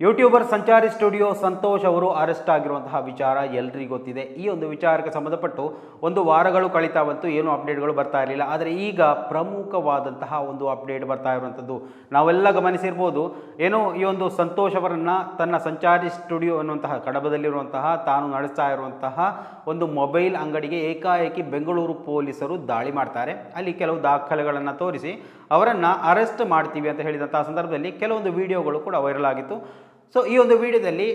YouTuber ಸಂಚಾರಿ studio Santosh ಅವರು arrest ಆಗಿರುವಂತಹ ವಿಚಾರ ಎಲ್ರಿಗೂ ಗೊತ್ತಿದೆ. ಈ ಒಂದು ವಿಚಾರಕ್ಕೆ ಸಂಬಂಧಪಟ್ಟು ಒಂದು ವಾರಗಳು ಕಳೀತಾ ಬಂತು, ಏನು ಅಪ್ಡೇಟ್ಗಳು ಬರ್ತಾ ಇರಲಿಲ್ಲ. ಆದರೆ ಈಗ ಪ್ರಮುಖವಾದಂತಹ ಒಂದು ಅಪ್ಡೇಟ್ ಬರ್ತಾ ಇರುವಂಥದ್ದು ನಾವೆಲ್ಲ ಗಮನಿಸಿರ್ಬೋದು. ಏನು ಈ ಒಂದು ಸಂತೋಷ್ ಅವರನ್ನು ತನ್ನ ಸಂಚಾರಿ ಸ್ಟುಡಿಯೋ ಅನ್ನುವಂತಹ ಕಡಬದಲ್ಲಿರುವಂತಹ ತಾನು ನಡೆಸ್ತಾ ಇರುವಂತಹ ಒಂದು ಮೊಬೈಲ್ ಅಂಗಡಿಗೆ ಏಕಾಏಕಿ ಬೆಂಗಳೂರು ಪೊಲೀಸರು ದಾಳಿ ಮಾಡ್ತಾರೆ. ಅಲ್ಲಿ ಕೆಲವು ದಾಖಲೆಗಳನ್ನು ತೋರಿಸಿ ಅವರನ್ನು ಅರೆಸ್ಟ್ ಮಾಡ್ತೀವಿ ಅಂತ ಹೇಳಿದಂತಹ ಸಂದರ್ಭದಲ್ಲಿ ಕೆಲವೊಂದು ವಿಡಿಯೋಗಳು ಕೂಡ ವೈರಲ್ ಆಗಿತ್ತು. ಸೊ ಈ ಒಂದು ವಿಡಿಯೋದಲ್ಲಿ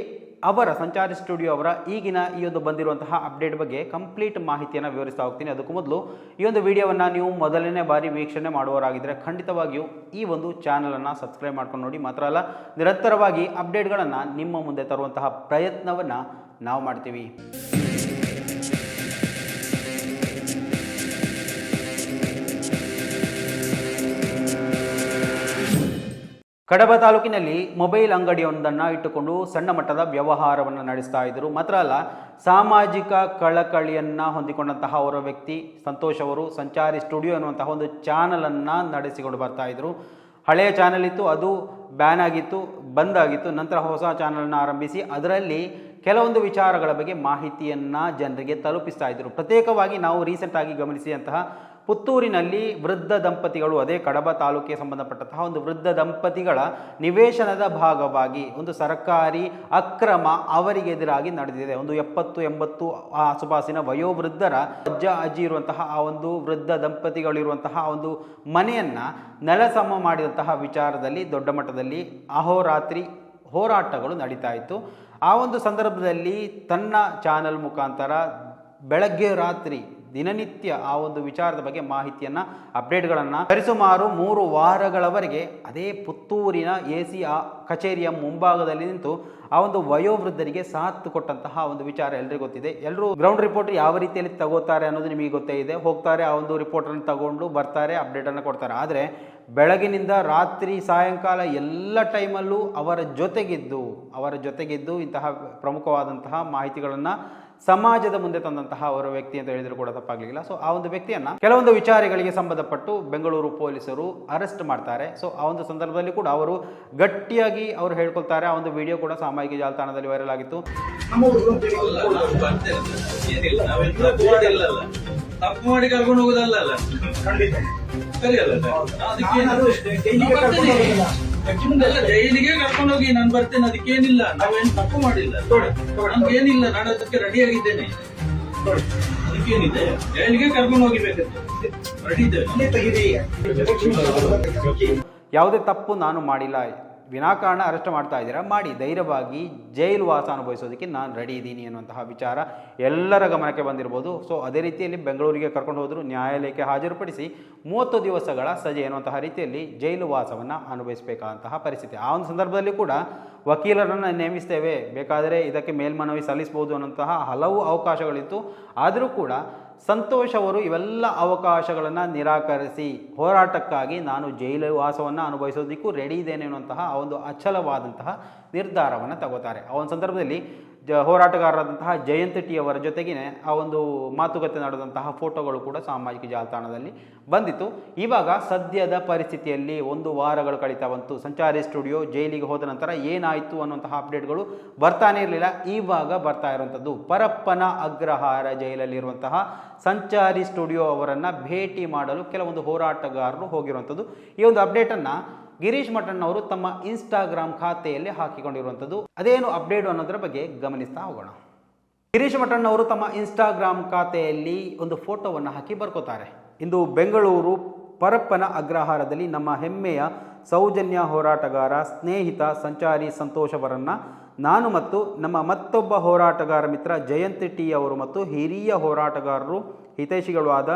ಅವರ ಸಂಚಾರಿ ಸ್ಟುಡಿಯೋ ಅವರ ಈಗಿನ ಈ ಒಂದು ಬಂದಿರುವಂತಹ ಅಪ್ಡೇಟ್ ಬಗ್ಗೆ ಕಂಪ್ಲೀಟ್ ಮಾಹಿತಿಯನ್ನು ವಿವರಿಸ್ತಾ ಹೋಗ್ತೀನಿ. ಅದಕ್ಕೂ ಮೊದಲು ಈ ಒಂದು ವಿಡಿಯೋವನ್ನು ನೀವು ಮೊದಲನೇ ಬಾರಿ ವೀಕ್ಷಣೆ ಮಾಡುವವರಾಗಿದ್ದರೆ ಖಂಡಿತವಾಗಿಯೂ ಈ ಒಂದು ಚಾನಲನ್ನು ಸಬ್ಸ್ಕ್ರೈಬ್ ಮಾಡ್ಕೊಂಡು ನೋಡಿ. ಮಾತ್ರ ಅಲ್ಲ, ನಿರಂತರವಾಗಿ ಅಪ್ಡೇಟ್ಗಳನ್ನು ನಿಮ್ಮ ಮುಂದೆ ತರುವಂತಹ ಪ್ರಯತ್ನವನ್ನು ನಾವು ಮಾಡ್ತೀವಿ. ಕಡಬ ತಾಲೂಕಿನಲ್ಲಿ ಮೊಬೈಲ್ ಅಂಗಡಿಯೊಂದನ್ನು ಇಟ್ಟುಕೊಂಡು ಸಣ್ಣ ಮಟ್ಟದ ವ್ಯವಹಾರವನ್ನು ನಡೆಸ್ತಾ ಇದ್ದರು. ಮಾತ್ರ ಅಲ್ಲ, ಸಾಮಾಜಿಕ ಕಳಕಳಿಯನ್ನು ಹೊಂದಿಕೊಂಡಂತಹ ಅವರ ವ್ಯಕ್ತಿ ಸಂತೋಷ್ ಅವರು ಸಂಚಾರಿ ಸ್ಟುಡಿಯೋ ಅನ್ನುವಂತಹ ಒಂದು ಚಾನಲನ್ನು ನಡೆಸಿಕೊಂಡು ಬರ್ತಾ ಇದ್ದರು. ಹಳೆಯ ಚಾನಲ್ ಇತ್ತು, ಅದು ಬ್ಯಾನ್ ಆಗಿತ್ತು, ಬಂದಾಗಿತ್ತು. ನಂತರ ಹೊಸ ಚಾನಲನ್ನು ಆರಂಭಿಸಿ ಅದರಲ್ಲಿ ಕೆಲವೊಂದು ವಿಚಾರಗಳ ಬಗ್ಗೆ ಮಾಹಿತಿಯನ್ನು ಜನರಿಗೆ ತಲುಪಿಸ್ತಾ ಇದ್ದರು. ಪ್ರತ್ಯೇಕವಾಗಿ ನಾವು ರೀಸೆಂಟಾಗಿ ಗಮನಿಸಿದಂತಹ ಪುತ್ತೂರಿನಲ್ಲಿ ವೃದ್ಧ ದಂಪತಿಗಳು, ಅದೇ ಕಡಬ ತಾಲೂಕಿಗೆ ಸಂಬಂಧಪಟ್ಟಂತಹ ಒಂದು ವೃದ್ಧ ದಂಪತಿಗಳ ನಿವೇಶನದ ಭಾಗವಾಗಿ ಒಂದು ಸರ್ಕಾರಿ ಅಕ್ರಮ ಅವರಿಗೆ ಎದುರಾಗಿ ನಡೆದಿದೆ. ಒಂದು 70-80 ಆಸುಪಾಸಿನ ವಯೋವೃದ್ಧರ ಅಜ್ಜ ಅಜ್ಜಿ ಇರುವಂತಹ ಆ ಒಂದು ವೃದ್ಧ ದಂಪತಿಗಳಿರುವಂತಹ ಒಂದು ಮನೆಯನ್ನು ನೆಲಸಮ ಮಾಡಿದಂತಹ ವಿಚಾರದಲ್ಲಿ ದೊಡ್ಡ ಮಟ್ಟದಲ್ಲಿ ಅಹೋರಾತ್ರಿ ಹೋರಾಟಗಳು ನಡೀತಾ ಇತ್ತು. ಆ ಒಂದು ಸಂದರ್ಭದಲ್ಲಿ ತನ್ನ ಚಾನಲ್ ಮುಖಾಂತರ ಬೆಳಗ್ಗೆ ರಾತ್ರಿ ದಿನನಿತ್ಯ ಆ ಒಂದು ವಿಚಾರದ ಬಗ್ಗೆ ಮಾಹಿತಿಯನ್ನು ಅಪ್ಡೇಟ್ಗಳನ್ನು ಸರಿಸುಮಾರು 3 ವಾರಗಳವರೆಗೆ ಅದೇ ಪುತ್ತೂರಿನ AC ಕಚೇರಿಯ ಮುಂಭಾಗದಲ್ಲಿ ನಿಂತು ಆ ಒಂದು ವಯೋವೃದ್ಧರಿಗೆ ಸಾಥ್ ಕೊಟ್ಟಂತಹ ಒಂದು ವಿಚಾರ ಎಲ್ರಿಗೂ ಗೊತ್ತಿದೆ. ಎಲ್ಲರೂ ಗ್ರೌಂಡ್ ರಿಪೋರ್ಟ್ ಯಾವ ರೀತಿಯಲ್ಲಿ ತಗೋತಾರೆ ಅನ್ನೋದು ನಿಮಗೆ ಗೊತ್ತೇ ಇದೆ. ಹೋಗ್ತಾರೆ, ಆ ಒಂದು ರಿಪೋರ್ಟನ್ನು ತಗೊಂಡು ಬರ್ತಾರೆ, ಅಪ್ಡೇಟನ್ನು ಕೊಡ್ತಾರೆ. ಆದರೆ ಬೆಳಗಿನಿಂದ ರಾತ್ರಿ ಸಾಯಂಕಾಲ ಎಲ್ಲ ಟೈಮಲ್ಲೂ ಅವರ ಜೊತೆಗಿದ್ದು ಇಂತಹ ಪ್ರಮುಖವಾದಂತಹ ಮಾಹಿತಿಗಳನ್ನು ಸಮಾಜದ ಮುಂದೆ ತಂದಂತಹ ಅವರ ವ್ಯಕ್ತಿ ಅಂತ ಹೇಳಿದ್ರು ಕೂಡ ತಪ್ಪಾಗಲಿಲ್ಲ. ಸೊ ಆ ಒಂದು ವ್ಯಕ್ತಿಯನ್ನು ಕೆಲವೊಂದು ವಿಚಾರಗಳಿಗೆ ಸಂಬಂಧಪಟ್ಟು ಬೆಂಗಳೂರು ಪೊಲೀಸರು ಅರೆಸ್ಟ್ ಮಾಡ್ತಾರೆ. ಸೊ ಆ ಒಂದು ಸಂದರ್ಭದಲ್ಲಿ ಕೂಡ ಅವರು ಗಟ್ಟಿಯಾಗಿ ಅವರು ಹೇಳ್ಕೊಳ್ತಾರೆ. ಆ ಒಂದು ವಿಡಿಯೋ ಕೂಡ ಸಾಮಾಜಿಕ ಜಾಲತಾಣದಲ್ಲಿ ವೈರಲ್ ಆಗಿತ್ತು. ತಪ್ಪು ಮಾಡಿ ಕರ್ಕೊಂಡು ಹೋಗುದಲ್ಲ, ಜೈಲಿಗೆ ಕರ್ಕೊಂಡು ಹೋಗಿ ನಾನು ಬರ್ತೇನೆ, ಅದಕ್ಕೇನಿಲ್ಲ. ನಾವೇನು ತಪ್ಪು ಮಾಡಿಲ್ಲ, ನಮ್ಗೇನಿಲ್ಲ, ನಾನು ಅದಕ್ಕೆ ರೆಡಿ ಆಗಿದ್ದೇನೆ. ಅದಕ್ಕೇನಿದೆ, ಜೈಲಿಗೆ ಕರ್ಕೊಂಡು ಹೋಗಿಬೇಕಂತೆ ರೆಡಿ ಇದ್ದೇವೆ. ಯಾವುದೇ ತಪ್ಪು ನಾನು ಮಾಡಿಲ್ಲ, ವಿನಾಕಾರಣ ಅರೆಸ್ಟ್ ಮಾಡ್ತಾ ಇದ್ದೀರಾ, ಮಾಡಿ ಧೈರ್ಯವಾಗಿ ಜೈಲು ವಾಸ ಅನುಭವಿಸೋದಕ್ಕೆ ನಾನು ರೆಡಿ ಇದ್ದೀನಿ ಅನ್ನುವಂತಹ ವಿಚಾರ ಎಲ್ಲರ ಗಮನಕ್ಕೆ ಬಂದಿರ್ಬೋದು. ಸೊ ಅದೇ ರೀತಿಯಲ್ಲಿ ಬೆಂಗಳೂರಿಗೆ ಕರ್ಕೊಂಡು ಹೋದರು, ನ್ಯಾಯಾಲಯಕ್ಕೆ ಹಾಜರುಪಡಿಸಿ 30 ದಿವಸಗಳ ಸಜೆ ಎನ್ನುವಂತಹ ರೀತಿಯಲ್ಲಿ ಜೈಲು ವಾಸವನ್ನು ಅನುಭವಿಸಬೇಕಾದಂತಹ ಪರಿಸ್ಥಿತಿ. ಆ ಒಂದು ಸಂದರ್ಭದಲ್ಲಿ ಕೂಡ ವಕೀಲರನ್ನು ನೇಮಿಸ್ತೇವೆ, ಬೇಕಾದರೆ ಇದಕ್ಕೆ ಮೇಲ್ಮನವಿ ಸಲ್ಲಿಸಬಹುದು ಅನ್ನುವಂತಹ ಹಲವು ಅವಕಾಶಗಳಿತ್ತು. ಆದರೂ ಕೂಡ ಸಂತೋಷ್ ಅವರು ಇವೆಲ್ಲ ಅವಕಾಶಗಳನ್ನು ನಿರಾಕರಿಸಿ ಹೋರಾಟಕ್ಕಾಗಿ ನಾನು ಜೈಲು ವಾಸವನ್ನು ಅನುಭವಿಸೋದಕ್ಕೂ ರೆಡಿ ಇದ್ದೇನೆ ಅನ್ನುವಂತಹ ಆ ಒಂದು ಅಚಲವಾದಂತಹ ನಿರ್ಧಾರವನ್ನು ತಗೋತಾರೆ. ಆ ಒಂದು ಸಂದರ್ಭದಲ್ಲಿ ಹೋರಾಟಗಾರರಾದಂತಹ ಜಯಂತ್ ಟಿ ಅವರ ಜೊತೆಗಿನ ಆ ಒಂದು ಮಾತುಕತೆ ನಡೆದಂತಹ ಫೋಟೋಗಳು ಕೂಡ ಸಾಮಾಜಿಕ ಜಾಲತಾಣದಲ್ಲಿ ಬಂದಿತ್ತು. ಇವಾಗ ಸದ್ಯದ ಪರಿಸ್ಥಿತಿಯಲ್ಲಿ 1 ವಾರಗಳು ಕಳೀತಾ ಬಂತು. ಸಂಚಾರಿ ಸ್ಟುಡಿಯೋ ಜೈಲಿಗೆ ಹೋದ ನಂತರ ಏನಾಯಿತು ಅನ್ನುವಂತಹ ಅಪ್ಡೇಟ್ಗಳು ಬರ್ತಾನೆ ಇರಲಿಲ್ಲ. ಇವಾಗ ಬರ್ತಾ ಇರುವಂಥದ್ದು ಪರಪ್ಪನ ಅಗ್ರಹಾರ ಜೈಲಲ್ಲಿರುವಂತಹ ಸಂಚಾರಿ ಸ್ಟುಡಿಯೋ ಅವರನ್ನು ಭೇಟಿ ಮಾಡಲು ಕೆಲವೊಂದು ಹೋರಾಟಗಾರರು ಹೋಗಿರುವಂಥದ್ದು. ಈ ಒಂದು ಅಪ್ಡೇಟನ್ನು ಗಿರೀಶ್ ಮಠನ್ ಅವರು ತಮ್ಮ ಇನ್ಸ್ಟಾಗ್ರಾಮ್ ಖಾತೆಯಲ್ಲಿ ಹಾಕಿಕೊಂಡಿರುವಂಥದ್ದು. ಅದೇನು ಅಪ್ಡೇಟ್ ಅನ್ನೋದರ ಬಗ್ಗೆ ಗಮನಿಸ್ತಾ ಹೋಗೋಣ. ಗಿರೀಶ್ ಮಠನ್ ಅವರು ತಮ್ಮ ಇನ್ಸ್ಟಾಗ್ರಾಮ್ ಖಾತೆಯಲ್ಲಿ ಒಂದು ಫೋಟೋವನ್ನು ಹಾಕಿ ಬರ್ಕೋತಾರೆ. ಇಂದು ಬೆಂಗಳೂರು ಪರಪ್ಪನ ಅಗ್ರಹಾರದಲ್ಲಿ ನಮ್ಮ ಹೆಮ್ಮೆಯ ಸೌಜನ್ಯ ಹೋರಾಟಗಾರ ಸ್ನೇಹಿತ ಸಂಚಾರಿ ಸಂತೋಷ್ ಅವರನ್ನು ನಾನು ಮತ್ತು ನಮ್ಮ ಮತ್ತೊಬ್ಬ ಹೋರಾಟಗಾರ ಮಿತ್ರ ಜಯಂತ್ ಟಿ ಅವರು ಮತ್ತು ಹಿರಿಯ ಹೋರಾಟಗಾರರು ಹಿತೈಷಿಗಳು ಆದ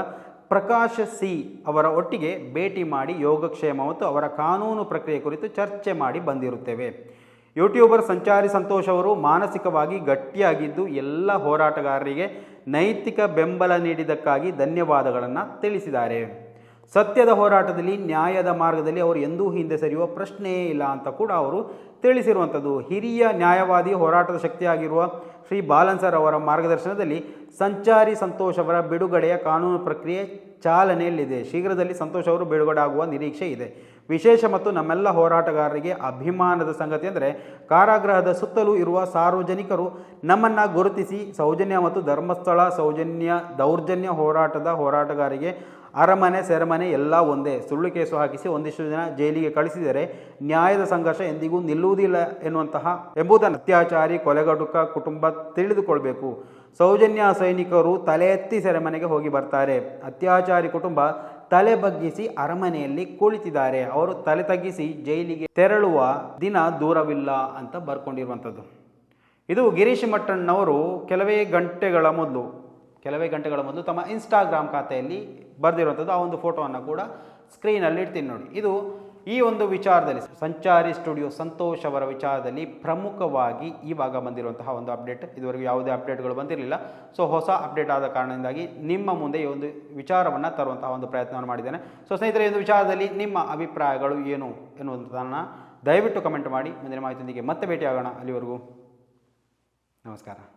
ಪ್ರಕಾಶ್ ಸಿ ಅವರ ಒಟ್ಟಿಗೆ ಭೇಟಿ ಮಾಡಿ ಯೋಗಕ್ಷೇಮ ಮತ್ತು ಅವರ ಕಾನೂನು ಪ್ರಕ್ರಿಯೆ ಕುರಿತು ಚರ್ಚೆ ಮಾಡಿ ಬಂದಿರುತ್ತೇವೆ. ಯೂಟ್ಯೂಬರ್ ಸಂಚಾರಿ ಸಂತೋಷ್ ಅವರು ಮಾನಸಿಕವಾಗಿ ಗಟ್ಟಿಯಾಗಿದ್ದು ಎಲ್ಲ ಹೋರಾಟಗಾರರಿಗೆ ನೈತಿಕ ಬೆಂಬಲ ನೀಡಿದ್ದಕ್ಕಾಗಿ ಧನ್ಯವಾದಗಳನ್ನು ತಿಳಿಸಿದ್ದಾರೆ. ಸತ್ಯದ ಹೋರಾಟದಲ್ಲಿ ನ್ಯಾಯದ ಮಾರ್ಗದಲ್ಲಿ ಅವರು ಎಂದೂ ಹಿಂದೆ ಸರಿಯುವ ಪ್ರಶ್ನೆಯೇ ಇಲ್ಲ ಅಂತ ಕೂಡ ಅವರು ತಿಳಿಸಿರುವಂಥದ್ದು. ಹಿರಿಯ ನ್ಯಾಯವಾದಿ ಹೋರಾಟದ ಶಕ್ತಿಯಾಗಿರುವ ಶ್ರೀ ಬಾಲನ್ ಸರ್ ಅವರ ಮಾರ್ಗದರ್ಶನದಲ್ಲಿ ಸಂಚಾರಿ ಸಂತೋಷ್ ಅವರ ಬಿಡುಗಡೆಯ ಕಾನೂನು ಪ್ರಕ್ರಿಯೆ ಚಾಲನೆಯಲ್ಲಿದೆ. ಶೀಘ್ರದಲ್ಲಿ ಸಂತೋಷ್ ಅವರು ಬಿಡುಗಡೆ ಆಗುವ ನಿರೀಕ್ಷೆ ಇದೆ. ವಿಶೇಷ ಮತ್ತು ನಮ್ಮೆಲ್ಲ ಹೋರಾಟಗಾರರಿಗೆ ಅಭಿಮಾನದ ಸಂಗತಿ ಅಂದರೆ ಕಾರಾಗೃಹದ ಸುತ್ತಲೂ ಇರುವ ಸಾರ್ವಜನಿಕರು ನಮ್ಮನ್ನು ಗುರುತಿಸಿ ಸೌಜನ್ಯ ಮತ್ತು ಧರ್ಮಸ್ಥಳ ದೌರ್ಜನ್ಯ ಹೋರಾಟದ ಹೋರಾಟಗಾರರಿಗೆ ಅರಮನೆ ಸೆರೆಮನೆ ಎಲ್ಲ ಒಂದೇ. ಸುಳ್ಳು ಕೇಸು ಹಾಕಿಸಿ ಒಂದಿಷ್ಟು ಜನ ಜೈಲಿಗೆ ಕಳಿಸಿದರೆ ನ್ಯಾಯದ ಸಂಘರ್ಷ ಎಂದಿಗೂ ನಿಲ್ಲುವುದಿಲ್ಲ ಎಂಬುದನ್ನು ಅತ್ಯಾಚಾರಿ ಕೊಲೆಗಡುಕ ಕುಟುಂಬ ತಿಳಿದುಕೊಳ್ಬೇಕು. ಸೌಜನ್ಯ ಸೈನಿಕರು ತಲೆ ಎತ್ತಿ ಸೆರೆಮನೆಗೆ ಹೋಗಿ ಬರ್ತಾರೆ. ಅತ್ಯಾಚಾರಿ ಕುಟುಂಬ ತಲೆ ಬಗ್ಗಿಸಿ ಅರಮನೆಯಲ್ಲಿ ಕುಳಿತಿದ್ದಾರೆ. ಅವರು ತಲೆ ತಗ್ಗಿಸಿ ಜೈಲಿಗೆ ತೆರಳುವ ದಿನ ದೂರವಿಲ್ಲ ಅಂತ ಬರ್ಕೊಂಡಿರುವಂಥದ್ದು. ಇದು ಗಿರೀಶ್ ಮಟ್ಟಣ್ಣವರು ಕೆಲವೇ ಗಂಟೆಗಳ ಮೊದಲು ತಮ್ಮ ಇನ್ಸ್ಟಾಗ್ರಾಮ್ ಖಾತೆಯಲ್ಲಿ ಬರೆದಿರುವಂಥದ್ದು. ಆ ಒಂದು ಫೋಟೋವನ್ನು ಕೂಡ ಸ್ಕ್ರೀನಲ್ಲಿ ಇಡ್ತೀನಿ ನೋಡಿ. ಇದು ಈ ಒಂದು ವಿಚಾರದಲ್ಲಿ ಸಂಚಾರಿ ಸ್ಟುಡಿಯೋ ಸಂತೋಷ್ ಅವರ ವಿಚಾರದಲ್ಲಿ ಪ್ರಮುಖವಾಗಿ ಇವಾಗ ಬಂದಿರುವಂತಹ ಒಂದು ಅಪ್ಡೇಟ್. ಇದುವರೆಗೂ ಯಾವುದೇ ಅಪ್ಡೇಟ್ಗಳು ಬಂದಿರಲಿಲ್ಲ. ಸೊ ಹೊಸ ಅಪ್ಡೇಟ್ ಆದ ಕಾರಣದಿಂದಾಗಿ ನಿಮ್ಮ ಮುಂದೆ ಈ ಒಂದು ವಿಚಾರವನ್ನು ತರುವಂತಹ ಒಂದು ಪ್ರಯತ್ನವನ್ನು ಮಾಡಿದ್ದೇನೆ. ಸೊ ಸ್ನೇಹಿತರೆ, ಈ ಒಂದು ವಿಚಾರದಲ್ಲಿ ನಿಮ್ಮ ಅಭಿಪ್ರಾಯಗಳು ಏನು ಎನ್ನುವಂಥದ್ದನ್ನು ದಯವಿಟ್ಟು ಕಮೆಂಟ್ ಮಾಡಿ. ಮುಂದಿನ ಮಾಹಿತಿಯೊಂದಿಗೆ ಮತ್ತೆ ಭೇಟಿಯಾಗೋಣ. ಅಲ್ಲಿವರೆಗೂ ನಮಸ್ಕಾರ.